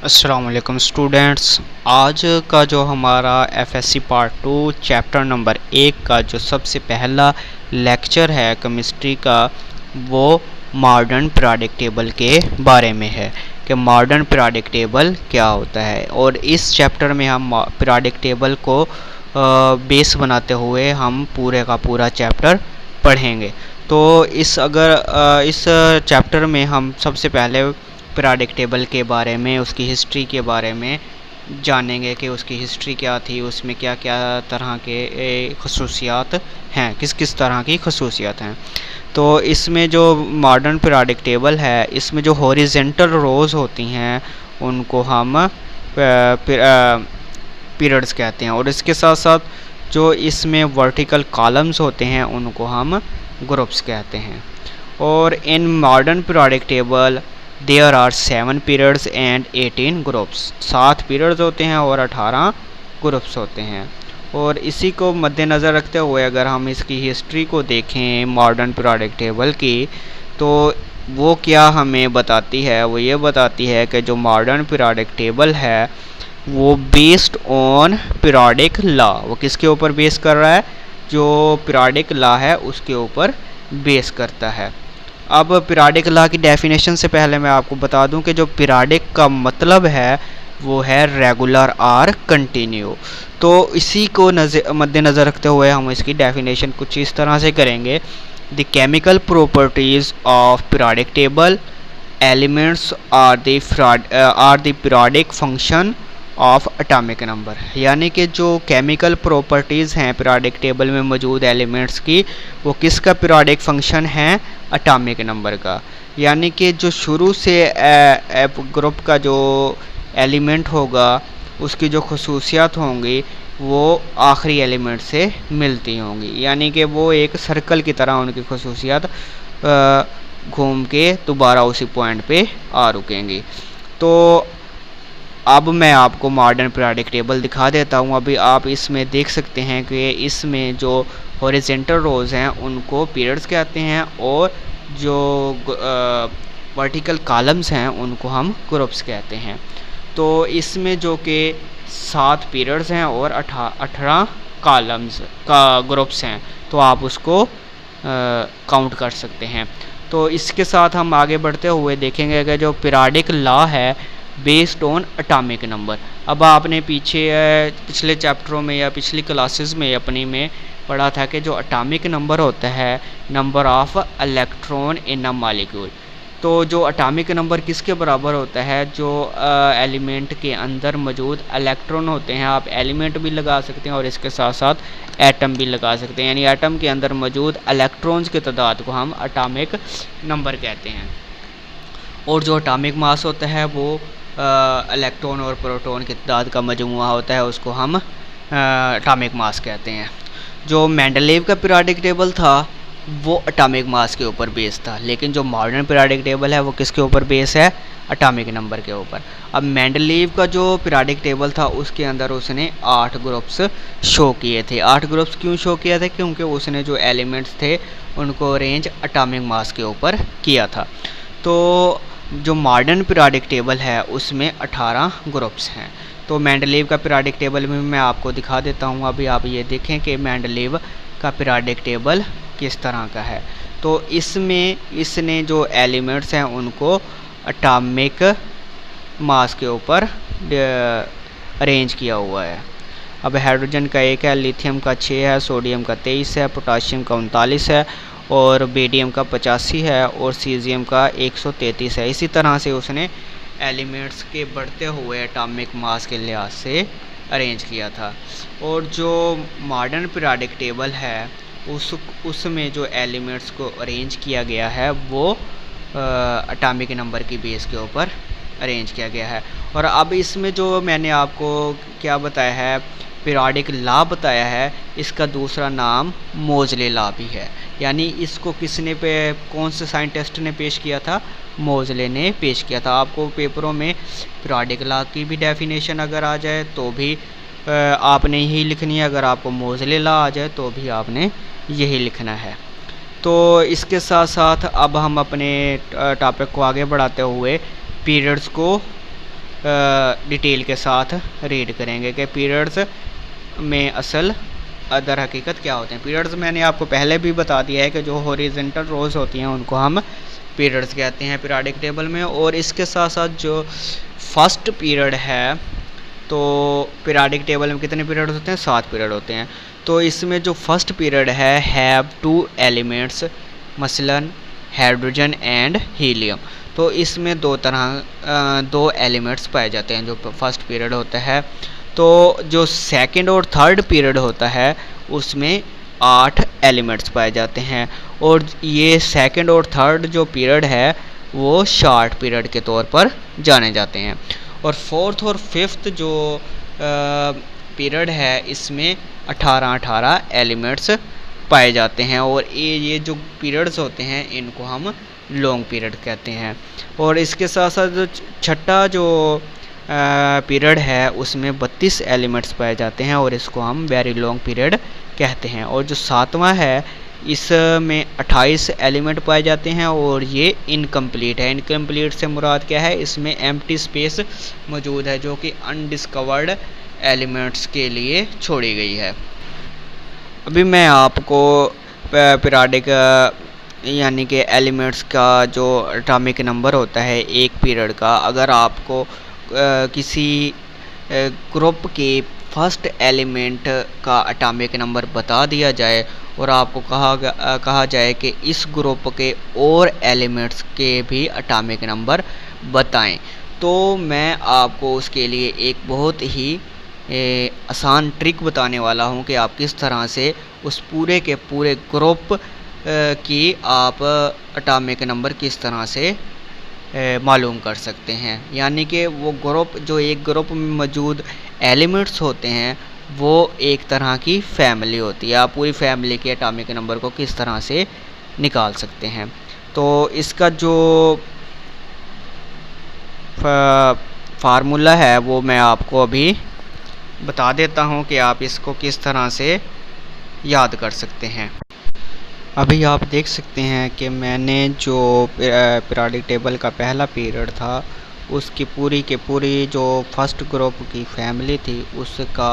अस्सलाम वालेकुम स्टूडेंट्स। आज का जो हमारा एफएससी पार्ट 2 चैप्टर नंबर 1 का जो सबसे पहला लेक्चर है केमिस्ट्री का, वो मॉडर्न पीरियोडिक टेबल के बारे में है कि मॉडर्न पीरियोडिक टेबल क्या होता है। और इस चैप्टर में हम पीरियोडिक टेबल को बेस बनाते हुए हम पूरे का पूरा चैप्टर पढ़ेंगे। तो इस चैप्टर में हम सबसे पहले पीरियोडिक टेबल के बारे में, उसकी हिस्ट्री के बारे में जानेंगे कि उसकी हिस्ट्री क्या थी, उसमें क्या क्या तरह के खसूसियात हैं, किस किस तरह की खसूसियात हैं। तो इसमें जो मॉडर्न पीरियोडिक टेबल है, इसमें जो हॉरिजेंटल रोज़ होती हैं उनको हम पीरियड्स कहते हैं, और इसके साथ साथ जो इसमें वर्टिकल कॉलम्स होते हैं उनको हम ग्रुप्स कहते हैं। और in modern periodic table there are 7 periods and 18 groups. 7 periods होते हैं और 18 ग्रुप्स होते हैं। और इसी को मद्देनज़र रखते हुए अगर हम इसकी हिस्ट्री को देखें मॉडर्न पीरियोडिक टेबल की, तो वो क्या हमें बताती है, वो ये बताती है कि जो मॉडर्न पीरियोडिक टेबल है वो बेस्ड ऑन पीरियोडिक लॉ। वो किसके ऊपर बेस कर रहा है? जो पीरियोडिक लॉ है उसके ऊपर बेस करता है। अब पीरियोडिक लॉ की डेफिनेशन से पहले मैं आपको बता दूं कि जो पीरियोडिक का मतलब है वो है रेगुलर और कंटिन्यू। तो इसी को मद्देनज़र रखते हुए हम इसकी डेफिनेशन कुछ इस तरह से करेंगे। The chemical properties of periodic table elements are the periodic function of atomic number. यानी कि जो केमिकल प्रॉपर्टीज़ हैं पीरियोडिक टेबल में मौजूद एलिमेंट्स की, वो किसका पीरियोडिक फंक्शन है? एटॉमिक नंबर का। यानी कि जो शुरू से ग्रुप का जो एलिमेंट होगा उसकी जो खसूसियात होंगी वो आखिरी एलिमेंट से मिलती होंगी। यानी कि वो एक सर्कल की तरह उनकी खसूसियात घूम के दोबारा उसी पॉइंट पे आ रुकेंगी। तो अब मैं आपको मॉडर्न पीरियोडिक टेबल दिखा देता हूँ। अभी आप इसमें देख सकते हैं कि इसमें जो हॉरिजेंटल रोज़ हैं उनको पीरियड्स कहते हैं, और जो वर्टिकल कॉलम्स हैं उनको हम ग्रुप्स कहते हैं। तो इसमें जो कि 7 पीरियड्स हैं और 18 कॉलम्स का ग्रुप्स हैं, तो आप उसको काउंट कर सकते हैं। तो इसके साथ हम आगे बढ़ते हुए देखेंगे कि जो पीरियोडिक लॉ है बेस्ड ऑन एटॉमिक नंबर। अब आपने पिछले चैप्टरों में या पिछली क्लासेस में अपनी में पढ़ा था कि जो एटॉमिक नंबर होता है, number of electron in a molecule. तो जो एटॉमिक नंबर किसके बराबर होता है? जो एलिमेंट के अंदर मौजूद इलेक्ट्रॉन होते हैं। आप एलिमेंट भी लगा सकते हैं और इसके साथ साथ एटम भी लगा सकते हैं। यानी एटम के अंदर मौजूद इलेक्ट्रॉन्स की तादाद को हम एटॉमिक नंबर कहते हैं। और जो एटॉमिक मास होता है वो इलेक्ट्रॉन और प्रोटॉन की तादाद का मजमूआ होता है, उसको हम एटॉमिक मास कहते हैं। जो मेंडलीव का पीरियोडिक टेबल था वो एटॉमिक मास के ऊपर बेस था, लेकिन जो मॉडर्न पीरियोडिक टेबल है वो किसके ऊपर बेस है? एटॉमिक नंबर के ऊपर। अब मेंडलीव का जो पीरियोडिक टेबल था उसके अंदर उसने 8 ग्रुप्स शो किए थे। 8 ग्रुप्स क्यों शो किया था? क्योंकि उसने जो एलिमेंट्स थे उनको अरेंज एटॉमिक मास के ऊपर किया था। तो जो मॉडर्न पीरियोडिक टेबल है उसमें 18 ग्रुप्स हैं। तो मेंडलीव का पीरियोडिक टेबल में मैं आपको दिखा देता हूँ। अभी आप ये देखें कि मेंडलीव का पीरियोडिक टेबल किस तरह का है। तो इसमें इसने जो एलिमेंट्स हैं उनको एटॉमिक मास के ऊपर अरेंज किया हुआ है। अब हाइड्रोजन का 1 है, लिथियम का 6 है, सोडियम का 23 है, पोटाशियम का 39 है, और बेरियम का 85 है, और सीजियम का 133 है। इसी तरह से उसने एलिमेंट्स के बढ़ते हुए एटॉमिक मास के लिहाज से अरेंज किया था। और जो मॉडर्न पीरियोडिक टेबल है उसमें जो एलिमेंट्स को अरेंज किया गया है वो एटॉमिक नंबर की बेस के ऊपर अरेंज किया गया है। और अब इसमें जो मैंने आपको क्या बताया है, पीरियोडिक लॉ बताया है, इसका दूसरा नाम मोजले लॉ भी है। यानी इसको किसने कौन से साइंटिस्ट ने पेश किया था? मोजले ने पेश किया था। आपको पेपरों में पीरियोडिक लॉ की भी डेफिनेशन अगर आ जाए तो भी आपने यही लिखनी है, अगर आपको मोजले लॉ आ जाए तो भी आपने यही लिखना है। तो इसके साथ साथ अब हम अपने टॉपिक को आगे बढ़ाते हुए पीरियड्स को डिटेल के साथ रीड करेंगे कि पीरियड्स में असल दर हकीकत क्या होते हैं। पीरियड्स मैंने आपको पहले भी बता दिया है कि जो हॉरिजॉन्टल रोज होती हैं उनको हम पीरियड्स कहते हैं पीरियोडिक टेबल में। और इसके साथ साथ जो फर्स्ट पीरियड है, तो पीरियोडिक टेबल में कितने पीरियड होते हैं? 7 पीरियड होते हैं। तो इसमें जो फर्स्ट पीरियड है हैव 2 एलिमेंट्स मसलन हाइड्रोजन एंड हीलियम। तो इसमें दो एलिमेंट्स पाए जाते हैं जो फर्स्ट पीरियड होता है। तो जो सेकंड और थर्ड पीरियड होता है उसमें 8 एलिमेंट्स पाए जाते हैं। और ये सेकंड और थर्ड जो पीरियड है वो शॉर्ट पीरियड के तौर पर जाने जाते हैं। और फोर्थ और फिफ्थ जो पीरियड है इसमें 18 एलिमेंट्स पाए जाते हैं। और ये जो पीरियड्स होते हैं इनको हम लॉन्ग पीरियड कहते हैं। और इसके साथ साथ जो छठा जो पीरियड है उसमें 32 एलिमेंट्स पाए जाते हैं और इसको हम वेरी लॉन्ग पीरियड कहते हैं। और जो सातवां है इसमें 28 एलिमेंट पाए जाते हैं और ये इनकम्प्लीट है। इनकम्प्लीट से मुराद क्या है? इसमें एम्प्टी स्पेस मौजूद है जो कि अनडिस्कवर्ड एलिमेंट्स के लिए छोड़ी गई है। अभी मैं आपको पीरियोडिक यानी कि एलिमेंट्स का जो एटॉमिक नंबर होता है एक पीरियड का, अगर आपको किसी ग्रुप के फर्स्ट एलिमेंट का एटॉमिक नंबर बता दिया जाए और आपको कहा जाए कि इस ग्रुप के और एलिमेंट्स के भी एटॉमिक नंबर बताएं, तो मैं आपको उसके लिए एक बहुत ही आसान ट्रिक बताने वाला हूं कि आप किस तरह से उस पूरे के पूरे ग्रुप की आप एटॉमिक नंबर किस तरह से मालूम कर सकते हैं। यानी कि वो ग्रुप जो एक ग्रुप में मौजूद एलिमेंट्स होते हैं वो एक तरह की फैमिली होती है। आप पूरी फैमिली के एटॉमिक नंबर को किस तरह से निकाल सकते हैं। तो इसका जो फार्मूला है वो मैं आपको अभी बता देता हूँ कि आप इसको किस तरह से याद कर सकते हैं। अभी आप देख सकते हैं कि मैंने जो पीरियोडिक टेबल का पहला पीरियड था उसकी पूरी के पूरी जो फर्स्ट ग्रुप की फैमिली थी उसका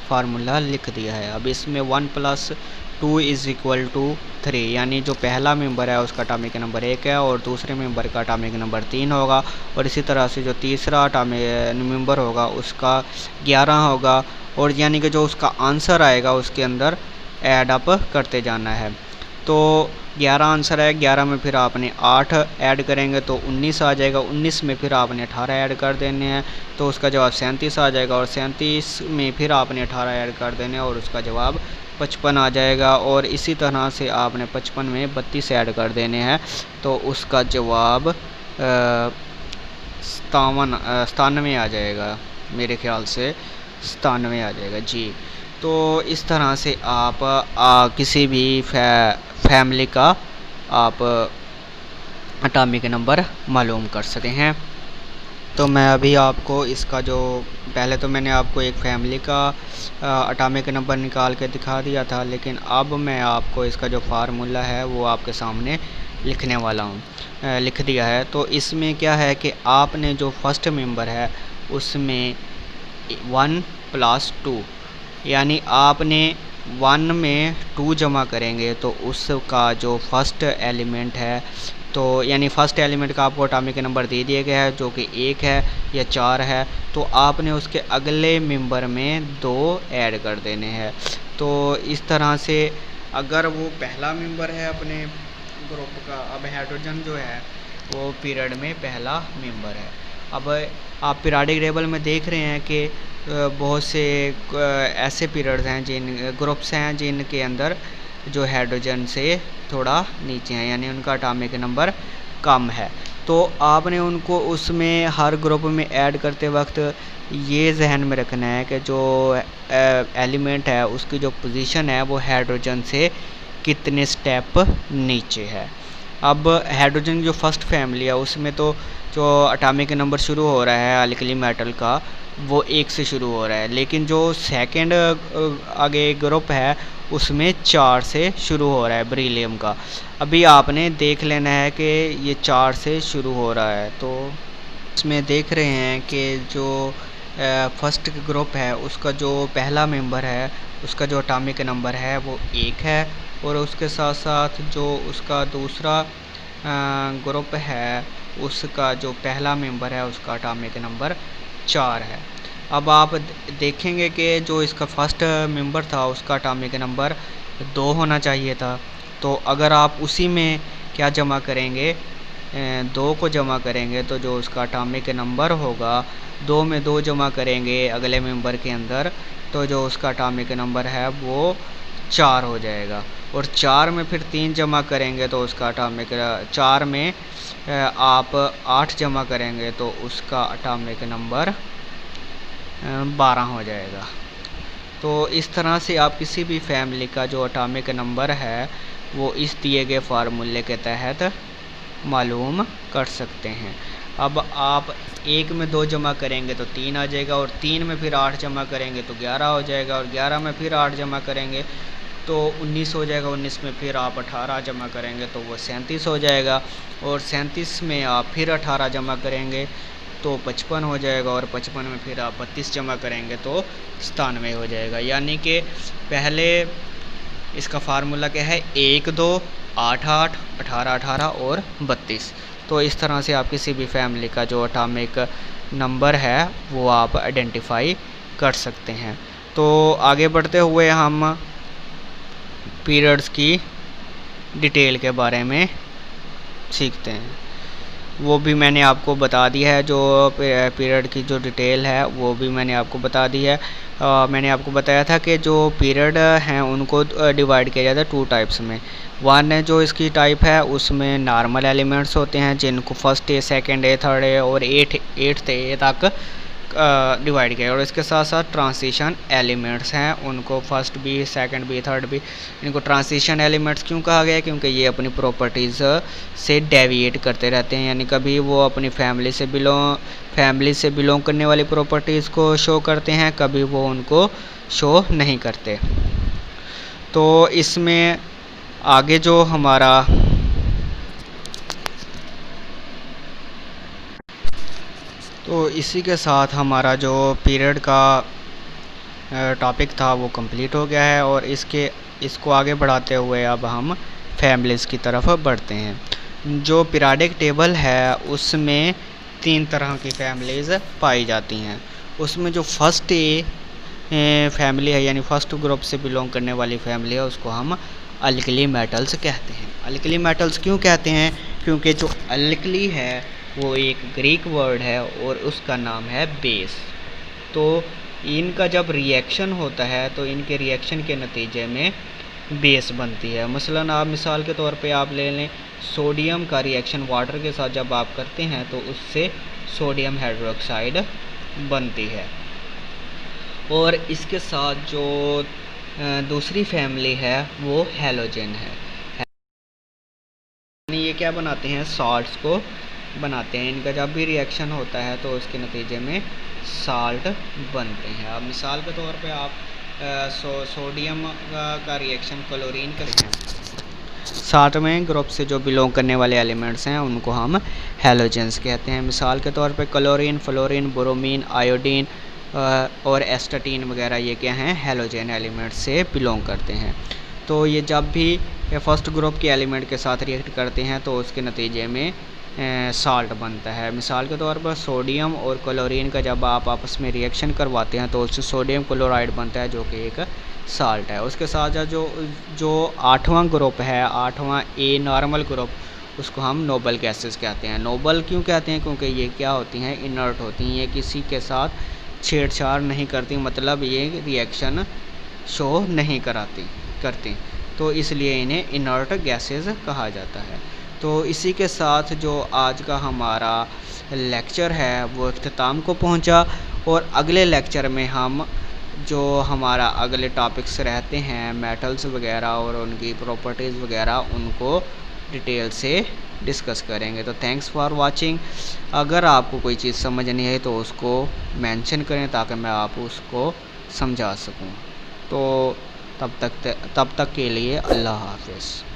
फार्मूला लिख दिया है। अब इसमें 1 + 2 = 3, यानी जो पहला मेंबर है उसका एटॉमिक नंबर 1 है और दूसरे मेंबर का एटॉमिक नंबर 3 होगा। और इसी तरह से जो तीसरा एटॉमिक मेंबर होगा उसका 11 होगा। और यानी कि जो उसका आंसर आएगा उसके अंदर ऐड अप करते जाना है। तो 11 आंसर है, 11 में फिर आपने 8 ऐड करेंगे तो 19 आ जाएगा। 19 में फिर आपने 18 ऐड कर देने हैं तो उसका जवाब 37 आ जाएगा। और 37 में फिर आपने 18 ऐड कर देने और उसका जवाब 55 आ जाएगा। और इसी तरह से आपने 55 में 32 ऐड कर देने हैं तो उसका जवाब 97 आ जाएगा। मेरे ख्याल से 97 आ जाएगा जी। तो इस तरह से आप किसी भी फैमिली का आप एटॉमिक नंबर मालूम कर सकते हैं। तो मैं अभी आपको इसका जो पहले तो मैंने आपको एक फैमिली का एटॉमिक नंबर निकाल के दिखा दिया था, लेकिन अब मैं आपको इसका जो फार्मूला है वो आपके सामने लिखने वाला हूँ। लिख दिया है। तो इसमें क्या है कि आपने जो फर्स्ट मेंबर है उसमें 1 + 2 यानी आपने 1 में 2 जमा करेंगे तो उसका जो फर्स्ट एलिमेंट है, तो यानी फर्स्ट एलिमेंट का आपको एटॉमिक नंबर दे दिया गया है जो कि 1 है या 4 है, तो आपने उसके अगले मेंबर में 2 ऐड कर देने हैं। तो इस तरह से अगर वो पहला मेंबर है अपने ग्रुप का, अब हाइड्रोजन जो है वो पीरियड में पहला मेंबर है। अब आप पीरियोडिक टेबल में देख रहे हैं कि बहुत से ऐसे पीरियड्स हैं ग्रुप्स हैं जिनके अंदर जो हाइड्रोजन से थोड़ा नीचे हैं, यानी उनका एटॉमिक नंबर कम है। तो आपने उनको उसमें हर ग्रुप में ऐड करते वक्त ये जहन में रखना है कि जो एलिमेंट है उसकी जो पोजीशन है वो हाइड्रोजन से कितने स्टेप नीचे है। अब हाइड्रोजन की जो फर्स्ट फैमिली है उसमें तो जो एटॉमिक नंबर शुरू हो रहा है अल्कली मेटल का वो 1 से शुरू हो रहा है, लेकिन जो सेकंड आगे ग्रुप है उसमें 4 से शुरू हो रहा है बेरिलियम का। अभी आपने देख लेना है कि ये 4 से शुरू हो रहा है, तो इसमें देख रहे हैं कि जो फर्स्ट ग्रुप है उसका जो पहला मेंबर है उसका जो एटॉमिक नंबर है वो 1 है, और उसके साथ साथ जो उसका दूसरा ग्रुप है उसका जो पहला मेंबर है उसका एटॉमिक नंबर 4 है। अब आप देखेंगे कि जो इसका फर्स्ट मेंबर था उसका एटॉमिक नंबर 2 होना चाहिए था, तो अगर आप उसी में क्या जमा करेंगे, 2 को जमा करेंगे तो जो उसका एटॉमिक नंबर होगा 2 में 2 जमा करेंगे अगले मेंबर के अंदर तो जो उसका एटॉमिक नंबर है वो 4 हो जाएगा, और 4 में फिर 3 जमा करेंगे तो उसका एटॉमिक 4 में आप 8 जमा करेंगे तो उसका एटॉमिक नंबर 12 हो जाएगा। तो इस तरह से आप किसी भी फैमिली का जो एटॉमिक नंबर है वो इस दिए गए फार्मूले के तहत मालूम कर सकते हैं। अब आप 1 में 2 जमा करेंगे तो 3 आ जाएगा, और 3 में फिर 8 जमा करेंगे तो 11 हो जाएगा, और 11 में फिर 8 जमा करेंगे तो 19 हो जाएगा, 19 में फिर आप 18 जमा करेंगे तो वो 37 हो जाएगा, और 37 में आप फिर 18 जमा करेंगे तो 55 हो जाएगा, और 55 में फिर आप 32 जमा करेंगे तो 97 हो जाएगा। यानी कि पहले इसका फार्मूला क्या है, 1 2 8 8 18 18 और 32। तो इस तरह से आप किसी भी फैमिली का जो एटॉमिक नंबर है वो आप आइडेंटिफाई कर सकते हैं। तो आगे बढ़ते हुए हम पीरियड्स की डिटेल के बारे में सीखते हैं। वो भी मैंने आपको बता दिया है, जो पीरियड की जो डिटेल है वो भी मैंने आपको बता दी है। मैंने आपको बताया था कि जो पीरियड हैं उनको डिवाइड किया जाता है 2 टाइप्स में। वन है जो इसकी टाइप है उसमें नॉर्मल एलिमेंट्स होते हैं जिनको first A, second A, third A और एट्थ ए तक डिवाइड किया, और इसके साथ साथ ट्रांजिशन एलिमेंट्स हैं उनको first B, second B, third B. इनको ट्रांजिशन एलिमेंट्स क्यों कहा गया, क्योंकि ये अपनी प्रॉपर्टीज़ से डेविएट करते रहते हैं, यानी कभी वो अपनी फैमिली से बिलोंग करने वाली प्रॉपर्टीज़ को शो करते हैं, कभी वो उनको शो नहीं करते। तो इसमें आगे जो हमारा तो इसी के साथ हमारा जो पीरियड का टॉपिक था वो कंप्लीट हो गया है, और इसको आगे बढ़ाते हुए अब हम फैमिलीज़ की तरफ बढ़ते हैं। जो पीरियडिक टेबल है उसमें 3 तरह की फैमिलीज़ पाई जाती हैं। उसमें जो फर्स्ट फैमिली है यानी फर्स्ट ग्रुप से बिलोंग करने वाली फैमिली है उसको हम अल्कली मेटल्स कहते हैं। अल्कली मेटल्स क्यों कहते हैं, क्योंकि जो अल्कली है वो एक ग्रीक वर्ड है और उसका नाम है बेस। तो इनका जब रिएक्शन होता है तो इनके रिएक्शन के नतीजे में बेस बनती है। मसलन आप मिसाल के तौर पे आप ले लें सोडियम का रिएक्शन वाटर के साथ जब आप करते हैं तो उससे सोडियम हाइड्रोक्साइड बनती है। और इसके साथ जो दूसरी फैमिली है वो हैलोजन है, यानी ये क्या बनाते हैं, सॉल्ट्स को बनाते हैं। इनका जब भी रिएक्शन होता है तो उसके नतीजे में साल्ट बनते हैं। अब मिसाल के तौर पे आप सोडियम का रिएक्शन क्लोरीन करते हैं, साथ में ग्रुप से जो बिलोंग करने वाले एलिमेंट्स हैं उनको हम हैलोजेंस कहते हैं। मिसाल के तौर पे क्लोरीन, फ्लोरीन, ब्रोमीन, आयोडीन और एस्टाटीन वगैरह ये क्या हैं, हैलोजन एलिमेंट से बिलोंग करते हैं। तो ये जब भी फर्स्ट ग्रुप के एलिमेंट के साथ रिएक्ट करते हैं तो उसके नतीजे में साल्ट बनता है। मिसाल के तौर पर सोडियम और क्लोरीन का जब आप आपस में रिएक्शन करवाते हैं तो उससे सोडियम क्लोराइड बनता है जो कि एक साल्ट है। उसके साथ साथ जो 8वां ग्रुप है, 8वां ए नॉर्मल ग्रुप, उसको हम नोबल गैसेस कहते हैं। नोबल क्यों कहते हैं, क्योंकि ये क्या होती हैं, इनर्ट होती हैं, ये किसी के साथ छेड़छाड़ नहीं करती, मतलब ये रिएक्शन शो नहीं करती, तो इसलिए इन्हें इनर्ट गैसेस कहा जाता है। तो इसी के साथ जो आज का हमारा लेक्चर है वो इख्तिताम को पहुंचा, और अगले लेक्चर में हम जो हमारा अगले टॉपिक्स रहते हैं मेटल्स वगैरह और उनकी प्रॉपर्टीज़ वगैरह उनको डिटेल से डिस्कस करेंगे। तो थैंक्स फॉर वाचिंग। अगर आपको कोई चीज़ समझ नहीं आई तो उसको मेंशन करें ताकि मैं आप उसको समझा सकूं। तो तब तक के लिए अल्लाह हाफ़िज़।